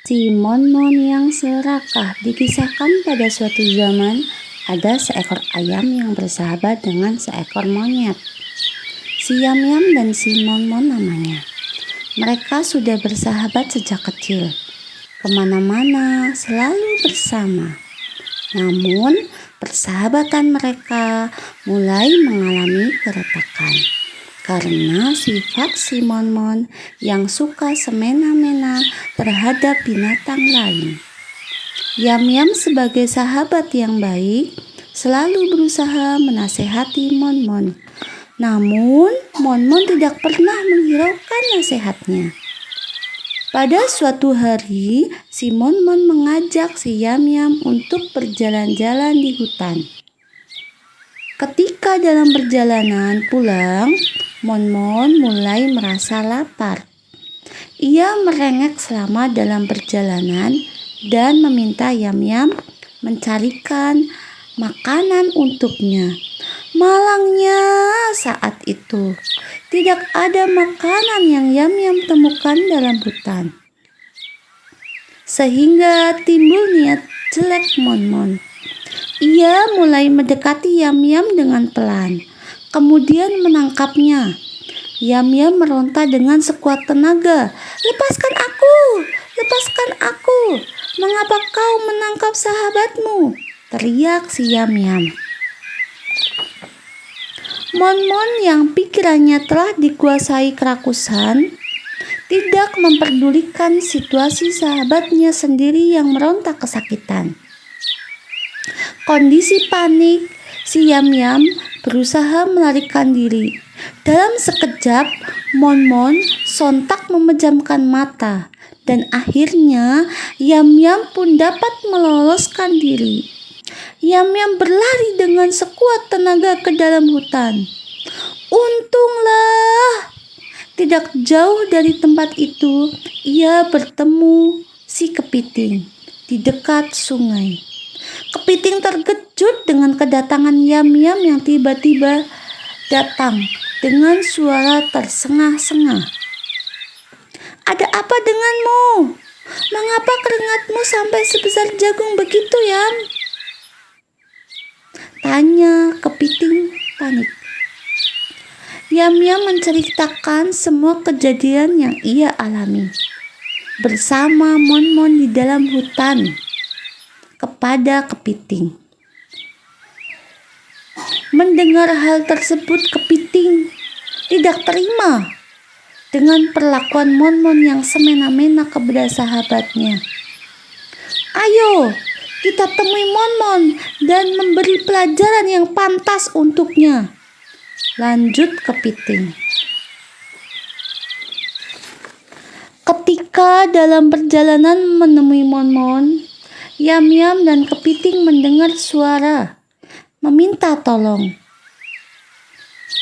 Si Mon-mon yang serakah. Dikisahkan pada suatu zaman ada seekor ayam yang bersahabat dengan seekor monyet. Si Yam-Yam dan si Mon-mon namanya. Mereka sudah bersahabat sejak kecil. Kemana-mana selalu bersama. Namun persahabatan mereka mulai mengalami keretakan. Karena sifat si Mon-mon yang suka semena-mena terhadap binatang lain. Yam-Yam sebagai sahabat yang baik selalu berusaha menasehati Mon-mon. Namun Mon-mon tidak pernah menghiraukan nasihatnya. Pada suatu hari, si Mon-mon mengajak si Yam-Yam untuk berjalan-jalan di hutan. Ketika dalam perjalanan pulang, Mon-mon mulai merasa lapar. Ia merengek selama dalam perjalanan dan meminta Yam-Yam mencarikan makanan untuknya. Malangnya saat itu, tidak ada makanan yang Yam-Yam temukan dalam hutan. Sehingga timbul niat jelek Mon-mon. Ia mulai mendekati Yam-Yam dengan pelan. Kemudian menangkapnya. Yam-Yam meronta dengan sekuat tenaga. "Lepaskan aku! Lepaskan aku! Mengapa kau menangkap sahabatmu?" teriak si Yam-Yam. Mon-mon yang pikirannya telah dikuasai kerakusan, tidak memperdulikan situasi sahabatnya sendiri yang meronta kesakitan. Kondisi panik, si Yam-Yam berusaha melarikan diri. Dalam sekejap, Mon-mon sontak memejamkan mata dan akhirnya Yam-Yam pun dapat meloloskan diri. Yam-Yam berlari dengan sekuat tenaga ke dalam hutan. Untunglah, tidak jauh dari tempat itu ia bertemu si kepiting di dekat sungai. Kepiting terkejut dengan kedatangan Yam-Yam yang tiba-tiba datang dengan suara tersengah-sengah. "Ada apa denganmu? Mengapa keringatmu sampai sebesar jagung begitu, Yam?" tanya kepiting panik. Yam-Yam menceritakan semua kejadian yang ia alami bersama Mon-mon di dalam hutan kepada kepiting. Mendengar hal tersebut, kepiting tidak terima dengan perlakuan Mon-mon yang semena-mena kepada sahabatnya. "Ayo, kita temui Mon-mon dan memberi pelajaran yang pantas untuknya," lanjut kepiting. Ketika dalam perjalanan menemui Mon-mon, Yam-Yam dan kepiting mendengar suara meminta tolong.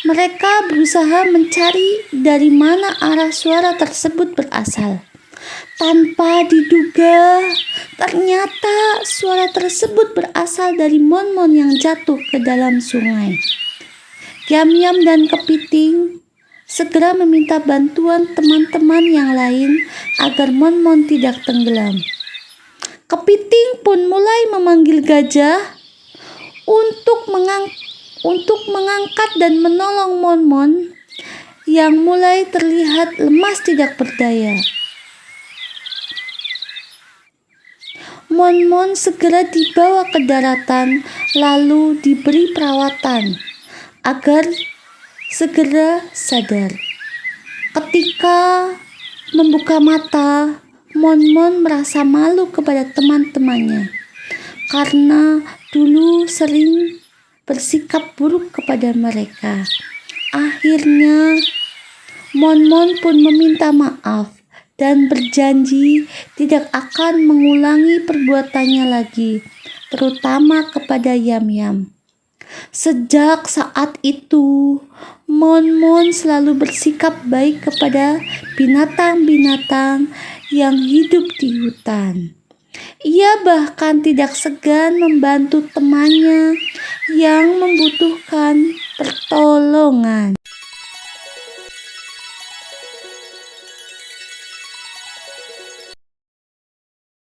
Mereka berusaha mencari dari mana arah suara tersebut berasal. Tanpa diduga, ternyata suara tersebut berasal dari Mon-mon yang jatuh ke dalam sungai. Yam-Yam dan kepiting segera meminta bantuan teman-teman yang lain agar Mon-mon tidak tenggelam. Kepiting pun mulai memanggil gajah untuk mengangkat dan menolong Mon-mon yang mulai terlihat lemas tidak berdaya. Mon-mon segera dibawa ke daratan lalu diberi perawatan agar segera sadar. Ketika membuka mata, Mon-mon merasa malu kepada teman-temannya karena dulu sering bersikap buruk kepada mereka. Akhirnya Mon-mon pun meminta maaf dan berjanji tidak akan mengulangi perbuatannya lagi, terutama kepada Yam-Yam. Sejak saat itu, Mon-mon selalu bersikap baik kepada binatang-binatang yang hidup di hutan. Ia bahkan tidak segan membantu temannya yang membutuhkan pertolongan.